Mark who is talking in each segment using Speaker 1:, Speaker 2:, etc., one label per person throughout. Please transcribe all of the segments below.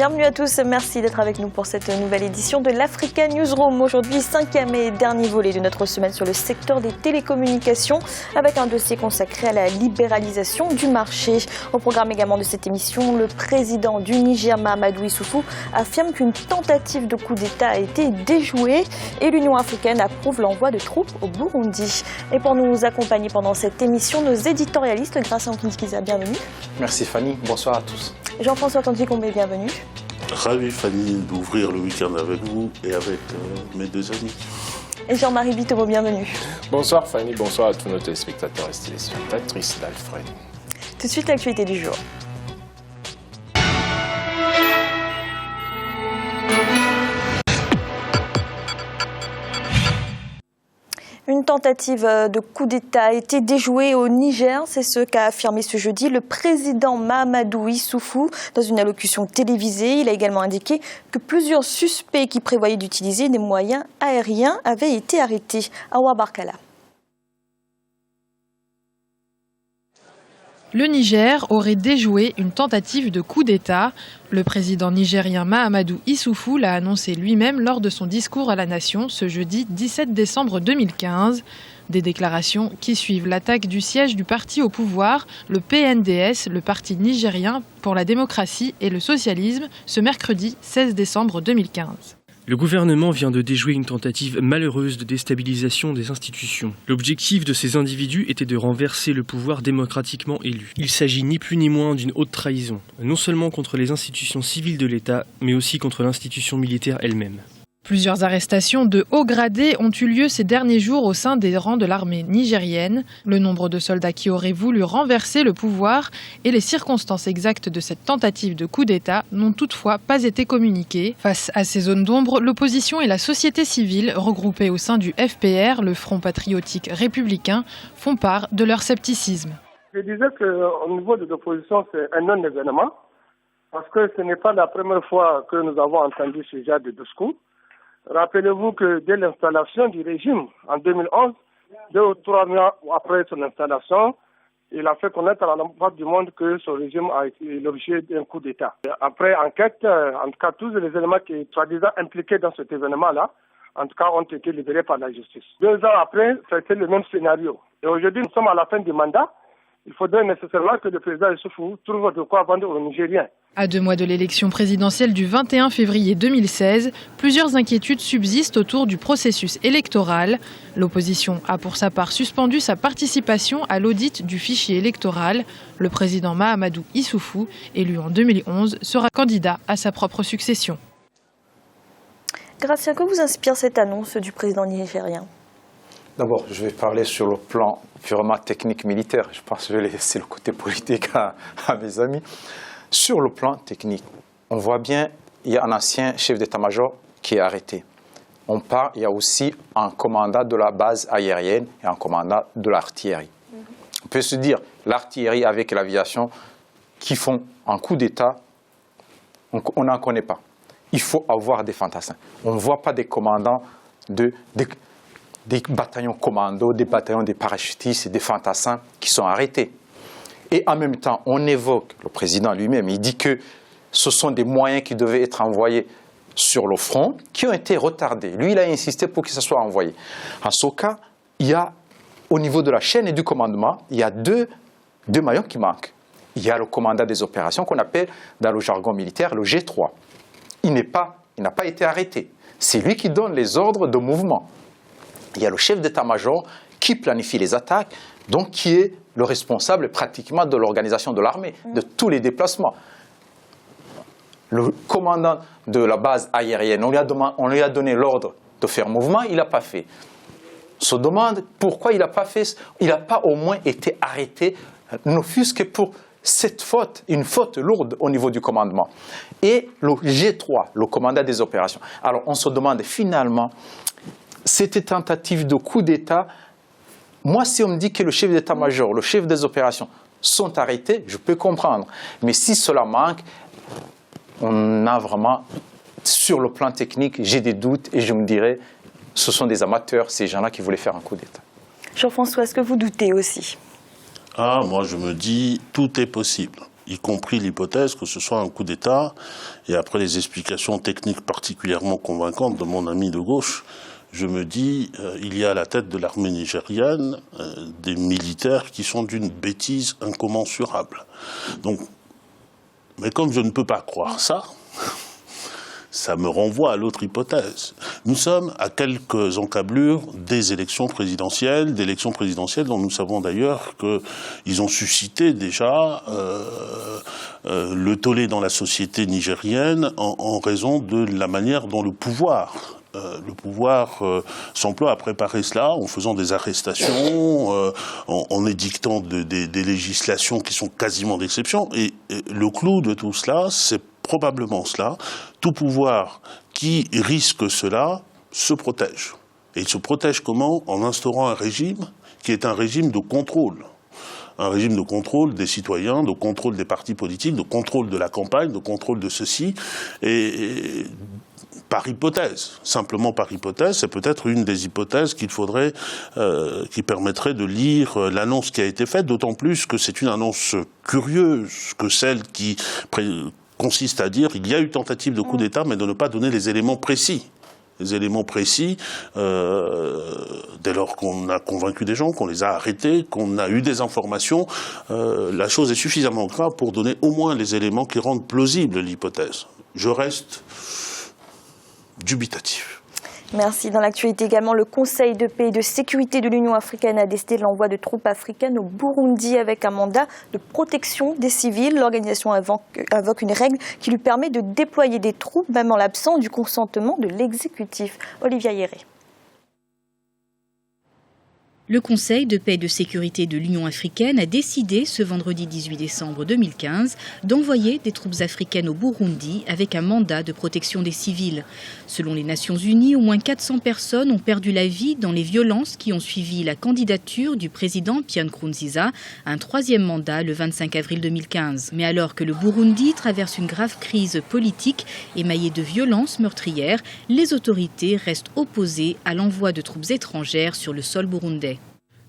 Speaker 1: Bienvenue à tous, merci d'être avec nous pour cette nouvelle édition de l'Africa Newsroom. Aujourd'hui, 5e et dernier volet de notre semaine sur le secteur des télécommunications avec un dossier consacré à la libéralisation du marché. Au programme également de cette émission, le président du Niger, Mahamadou Issoufou, affirme qu'une tentative de coup d'État a été déjouée et l'Union africaine approuve l'envoi de troupes au Burundi. Et pour nous accompagner pendant cette émission, nos éditorialistes, Gracien Kinskiza, bienvenue.
Speaker 2: Merci Fanny, bonsoir à tous.
Speaker 1: Jean-François Tanti-Combé, bienvenue.
Speaker 3: Ravi Fanny d'ouvrir le week-end avec vous et avec mes deux amis.
Speaker 1: Et Jean-Marie Bitomo, bienvenue.
Speaker 4: Bonsoir Fanny, bonsoir à tous nos téléspectateurs et téléspectatrices d'Alfred.
Speaker 1: Tout de suite, l'actualité du jour. Une tentative de coup d'État a été déjouée au Niger, c'est ce qu'a affirmé ce jeudi le président Mahamadou Issoufou dans une allocution télévisée. Il a également indiqué que plusieurs suspects qui prévoyaient d'utiliser des moyens aériens avaient été arrêtés. Awa Barkala.
Speaker 5: Le Niger aurait déjoué une tentative de coup d'État. Le président nigérien Mahamadou Issoufou l'a annoncé lui-même lors de son discours à la nation ce jeudi 17 décembre 2015. Des déclarations qui suivent l'attaque du siège du parti au pouvoir, le PNDS, le parti nigérien pour la démocratie et le socialisme, ce mercredi 16 décembre 2015.
Speaker 6: Le gouvernement vient de déjouer une tentative malheureuse de déstabilisation des institutions. L'objectif de ces individus était de renverser le pouvoir démocratiquement élu. Il s'agit ni plus ni moins d'une haute trahison, non seulement contre les institutions civiles de l'État, mais aussi contre l'institution militaire elle-même.
Speaker 5: Plusieurs arrestations de haut gradé ont eu lieu ces derniers jours au sein des rangs de l'armée nigérienne. Le nombre de soldats qui auraient voulu renverser le pouvoir et les circonstances exactes de cette tentative de coup d'État n'ont toutefois pas été communiquées. Face à ces zones d'ombre, l'opposition et la société civile, regroupées au sein du FPR, le Front patriotique républicain, font part de leur scepticisme.
Speaker 7: Je disais qu'au niveau de l'opposition, c'est un non-événement, parce que ce n'est pas la première fois que nous avons entendu ce genre de discours. Rappelez-vous que dès l'installation du régime en 2011, 2 ou 3 mois après son installation, il a fait connaître à l'ensemble du monde que son régime a été l'objet d'un coup d'État. Après enquête, en tout cas tous les éléments qui sont soi-disant impliqués dans cet événement-là, en tout cas ont été libérés par la justice. 2 ans après, c'était le même scénario. Et aujourd'hui, nous sommes à la fin du mandat. Il faudrait nécessairement que le président Issoufou trouve de quoi vendre aux Nigériens.
Speaker 5: À 2 mois de l'élection présidentielle du 21 février 2016, plusieurs inquiétudes subsistent autour du processus électoral. L'opposition a pour sa part suspendu sa participation à l'audit du fichier électoral. Le président Mahamadou Issoufou, élu en 2011, sera candidat à sa propre succession.
Speaker 1: Gracien, que vous inspire cette annonce du président nigérien ?
Speaker 2: D'abord, je vais parler sur le plan purement technique militaire. Je pense que je vais laisser le côté politique à mes amis. Sur le plan technique, on voit bien il y a un ancien chef d'état-major qui est arrêté. Il y a aussi un commandant de la base aérienne et un commandant de l'artillerie. On peut se dire, l'artillerie avec l'aviation qui font un coup d'État, on n'en connaît pas. Il faut avoir des fantassins. On ne voit pas des commandants des bataillons commando, des bataillons des parachutistes et des fantassins qui sont arrêtés. Et en même temps, on évoque, le président lui-même, il dit que ce sont des moyens qui devaient être envoyés sur le front, qui ont été retardés. Lui, il a insisté pour que ça soit envoyé. En ce cas, il y a, au niveau de la chaîne et du commandement, il y a deux maillons qui manquent. Il y a le commandant des opérations qu'on appelle, dans le jargon militaire, le G3. Il n'a pas été arrêté. C'est lui qui donne les ordres de mouvement. Il y a le chef d'état-major qui planifie les attaques, donc qui est le responsable pratiquement de l'organisation de l'armée, de tous les déplacements. Le commandant de la base aérienne, on lui a donné l'ordre de faire mouvement, il n'a pas fait. On se demande pourquoi il n'a pas fait, il n'a pas au moins été arrêté, ne fût-ce que pour cette faute, une faute lourde au niveau du commandement. Et le G3, le commandant des opérations. Alors on se demande finalement, cette tentative de coup d'État, moi si on me dit que le chef d'état-major, le chef des opérations sont arrêtés, je peux comprendre. Mais si cela manque, on a vraiment, sur le plan technique, j'ai des doutes et je me dirais, ce sont des amateurs, ces gens-là qui voulaient faire un coup d'État.
Speaker 1: Jean-François, est-ce que vous doutez aussi ?
Speaker 3: Moi je me dis, tout est possible. y compris l'hypothèse que ce soit un coup d'État. Et après les explications techniques particulièrement convaincantes de mon ami de gauche, je me dis, il y a à la tête de l'armée nigérienne des militaires qui sont d'une bêtise incommensurable. Donc, mais comme je ne peux pas croire ça, ça me renvoie à l'autre hypothèse. Nous sommes à quelques encablures des élections présidentielles dont nous savons d'ailleurs qu'ils ont suscité déjà le tollé dans la société nigérienne en raison de la manière dont le pouvoir s'emploie à préparer cela en faisant des arrestations, en édictant des législations qui sont quasiment d'exception. Et le clou de tout cela, c'est probablement cela. Tout pouvoir qui risque cela se protège. Et il se protège comment? En instaurant un régime qui est un régime de contrôle. Un régime de contrôle des citoyens, de contrôle des partis politiques, de contrôle de la campagne, de contrôle de ceci. Et par hypothèse, simplement par hypothèse, c'est peut-être une des hypothèses qu'il faudrait, qui permettrait de lire l'annonce qui a été faite, d'autant plus que c'est une annonce curieuse que celle qui consiste à dire qu'il y a eu tentative de coup d'État, mais de ne pas donner les éléments précis. Les éléments précis, dès lors qu'on a convaincu des gens, qu'on les a arrêtés, qu'on a eu des informations, la chose est suffisamment grave pour donner au moins les éléments qui rendent plausible l'hypothèse. Je reste dubitatif.
Speaker 1: Merci. Dans l'actualité également, le Conseil de paix et de sécurité de l'Union africaine a décidé de l'envoi de troupes africaines au Burundi avec un mandat de protection des civils. L'organisation invoque une règle qui lui permet de déployer des troupes, même en l'absence du consentement de l'exécutif. Olivia Yéré.
Speaker 8: Le Conseil de paix et de sécurité de l'Union africaine a décidé ce vendredi 18 décembre 2015 d'envoyer des troupes africaines au Burundi avec un mandat de protection des civils. Selon les Nations Unies, au moins 400 personnes ont perdu la vie dans les violences qui ont suivi la candidature du président Pierre Nkurunziza à un troisième mandat le 25 avril 2015. Mais alors que le Burundi traverse une grave crise politique émaillée de violences meurtrières, les autorités restent opposées à l'envoi de troupes étrangères sur le sol burundais.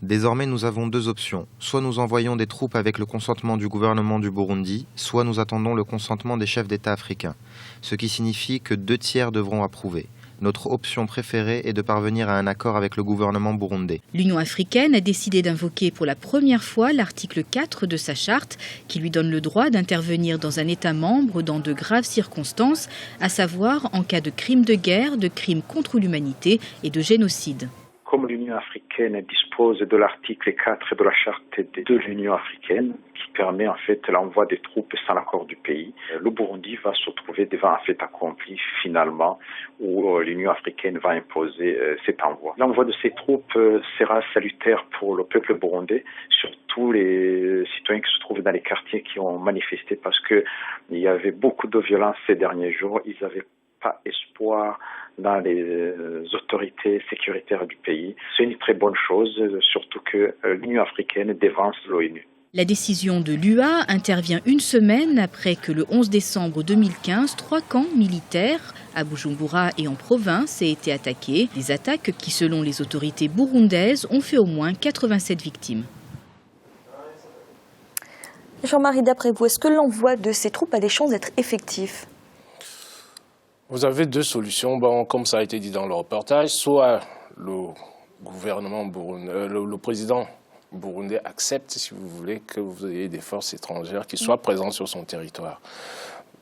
Speaker 9: Désormais, nous avons deux options. Soit nous envoyons des troupes avec le consentement du gouvernement du Burundi, soit nous attendons le consentement des chefs d'État africains. Ce qui signifie que 2 tiers devront approuver. Notre option préférée est de parvenir à un accord avec le gouvernement burundais.
Speaker 8: L'Union africaine a décidé d'invoquer pour la première fois l'article 4 de sa charte qui lui donne le droit d'intervenir dans un État membre dans de graves circonstances, à savoir en cas de crimes de guerre, de crimes contre l'humanité et de génocide.
Speaker 10: Comme l'Union africaine dispose de l'article 4 de la charte de l'Union africaine, qui permet en fait l'envoi des troupes sans l'accord du pays, le Burundi va se trouver devant un fait accompli finalement, où l'Union africaine va imposer cet envoi. L'envoi de ces troupes sera salutaire pour le peuple burundais, surtout les citoyens qui se trouvent dans les quartiers qui ont manifesté parce qu'il y avait beaucoup de violence ces derniers jours. Ils n'avaient pas espoir dans les autorités sécuritaires du pays. C'est une très bonne chose, surtout que l'Union africaine dévance l'ONU.
Speaker 8: La décision de l'UA intervient une semaine après que le 11 décembre 2015, 3 camps militaires à Bujumbura et en province aient été attaqués. Des attaques qui, selon les autorités burundaises, ont fait au moins 87 victimes.
Speaker 1: Jean-Marie, d'après vous, est-ce que l'envoi de ces troupes a des chances d'être effectif ?
Speaker 4: Vous avez 2 solutions, comme ça a été dit dans le reportage. Soit le gouvernement le président burundais accepte, si vous voulez, que vous ayez des forces étrangères qui soient présentes sur son territoire.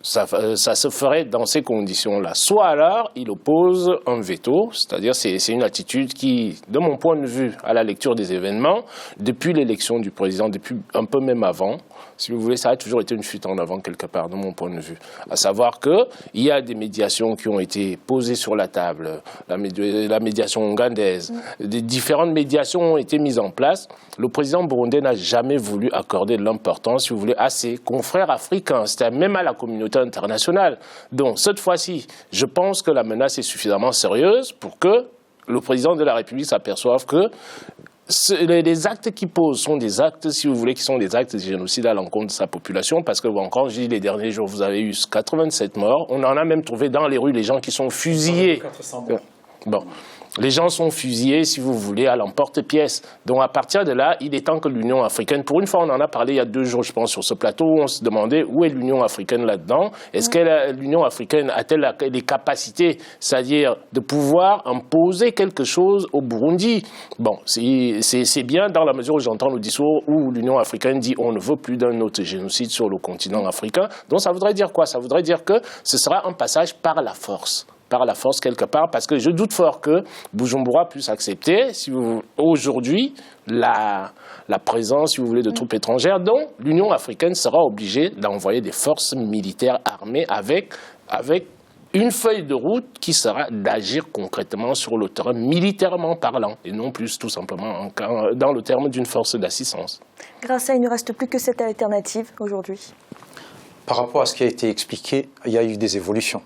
Speaker 4: Ça se ferait dans ces conditions-là. Soit alors, il oppose un veto, c'est-à-dire c'est une attitude qui, de mon point de vue, à la lecture des événements, depuis l'élection du président, depuis un peu même avant, si vous voulez, ça a toujours été une fuite en avant quelque part, de mon point de vue. À savoir qu'il y a des médiations qui ont été posées sur la table, la médiation ougandaise, des différentes médiations ont été mises en place. Le président burundais n'a jamais voulu accorder l'importance, si vous voulez, à ses confrères africains, c'est-à-dire même à la communauté internationale. Donc, cette fois-ci, je pense que la menace est suffisamment sérieuse pour que le président de la République s'aperçoive que les actes qu'il pose sont des actes, si vous voulez, qui sont des actes de génocide à l'encontre de sa population, parce que, encore, je dis, les derniers jours, vous avez eu 87 morts. On en a même trouvé dans les rues les gens qui sont fusillés. 400 morts. Bon. Les gens sont fusillés, si vous voulez, à l'emporte-pièce. Donc à partir de là, il est temps que l'Union africaine, pour une fois on en a parlé il y a 2 jours, je pense, sur ce plateau, où on se demandait où est l'Union africaine là-dedans. Est-ce que l'Union africaine a-t-elle les capacités, c'est-à-dire de pouvoir imposer quelque chose au Burundi? Bon, c'est bien dans la mesure où j'entends le discours où l'Union africaine dit on ne veut plus d'un autre génocide sur le continent africain. Donc ça voudrait dire quoi? Ça voudrait dire que ce sera un passage par la force. Par la force quelque part, parce que je doute fort que Bujumbura puisse accepter, si aujourd'hui, la présence, si vous voulez, de troupes étrangères, dont l'Union africaine sera obligée d'envoyer des forces militaires armées avec une feuille de route qui sera d'agir concrètement sur le terrain, militairement parlant, et non plus tout simplement dans le terme d'une force d'assistance.
Speaker 1: Grâce à il ne reste plus que cette alternative aujourd'hui.
Speaker 2: Par rapport à ce qui a été expliqué, il y a eu des évolutions.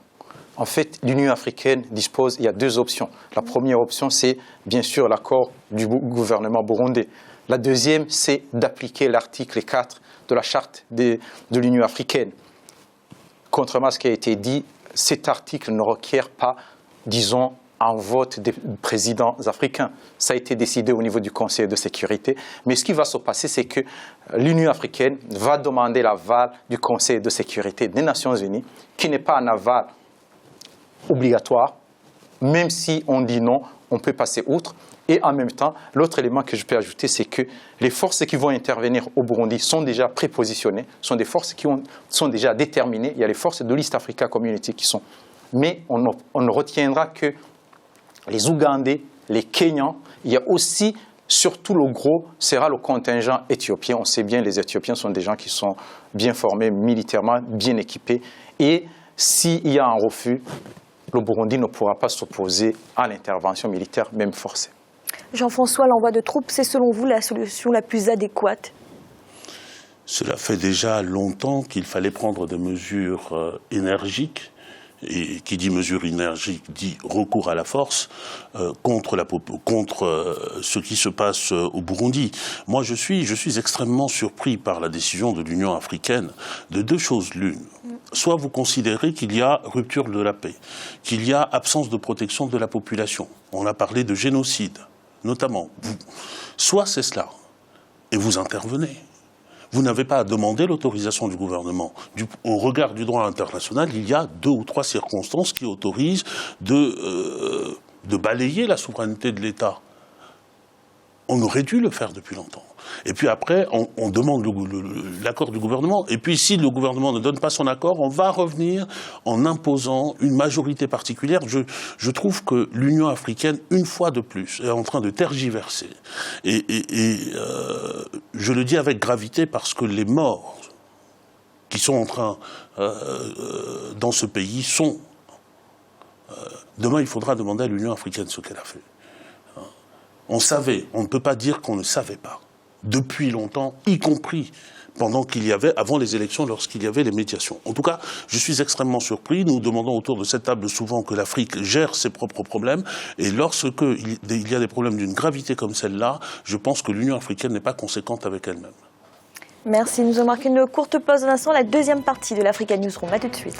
Speaker 2: En fait, l'Union africaine dispose, il y a 2 options. La première option, c'est bien sûr l'accord du gouvernement burundais. La deuxième, c'est d'appliquer l'article 4 de la charte de l'Union africaine. Contrairement à ce qui a été dit, cet article ne requiert pas, disons, un vote des présidents africains. Ça a été décidé au niveau du Conseil de sécurité. Mais ce qui va se passer, c'est que l'Union africaine va demander l'aval du Conseil de sécurité des Nations unies, qui n'est pas un aval obligatoire, même si on dit non, on peut passer outre. Et en même temps, l'autre élément que je peux ajouter, c'est que les forces qui vont intervenir au Burundi sont déjà prépositionnées, sont des forces qui sont déjà déterminées. Il y a les forces de l'East Africa Community qui sont... Mais on ne retiendra que les Ougandais, les Kenyans. Il y a aussi, surtout le gros, sera le contingent éthiopien. On sait bien, les Éthiopiens sont des gens qui sont bien formés, militairement, bien équipés. Et s'il y a un refus, le Burundi ne pourra pas s'opposer à l'intervention militaire, même forcée.
Speaker 1: Jean-François, l'envoi de troupes, c'est selon vous la solution la plus adéquate?
Speaker 3: Cela fait déjà longtemps qu'il fallait prendre des mesures énergiques, et qui dit mesure énergique dit recours à la force contre ce qui se passe au Burundi. Moi, je suis extrêmement surpris par la décision de l'Union africaine de 2 choses l'une. Soit vous considérez qu'il y a rupture de la paix, qu'il y a absence de protection de la population. On a parlé de génocide, notamment. Soit c'est cela, et vous intervenez. Vous n'avez pas à demander l'autorisation du gouvernement. Au regard du droit international, il y a 2 ou 3 circonstances qui autorisent de balayer la souveraineté de l'État. On aurait dû le faire depuis longtemps. Et puis après, on demande l'accord du gouvernement. Et puis si le gouvernement ne donne pas son accord, on va revenir en imposant une majorité particulière. Je trouve que l'Union africaine, une fois de plus, est en train de tergiverser. Et je le dis avec gravité parce que les morts qui sont en train, dans ce pays, sont... demain, il faudra demander à l'Union africaine ce qu'elle a fait. On savait, on ne peut pas dire qu'on ne savait pas. Depuis longtemps, y compris avant les élections, lorsqu'il y avait les médiations. En tout cas, je suis extrêmement surpris. Nous demandons autour de cette table souvent que l'Afrique gère ses propres problèmes. Et lorsqu'il y a des problèmes d'une gravité comme celle-là, je pense que l'Union africaine n'est pas conséquente avec elle-même.
Speaker 1: Merci. Nous avons marqué une courte pause d'un instant. La deuxième partie de l'Africa Newsroom. À tout de suite.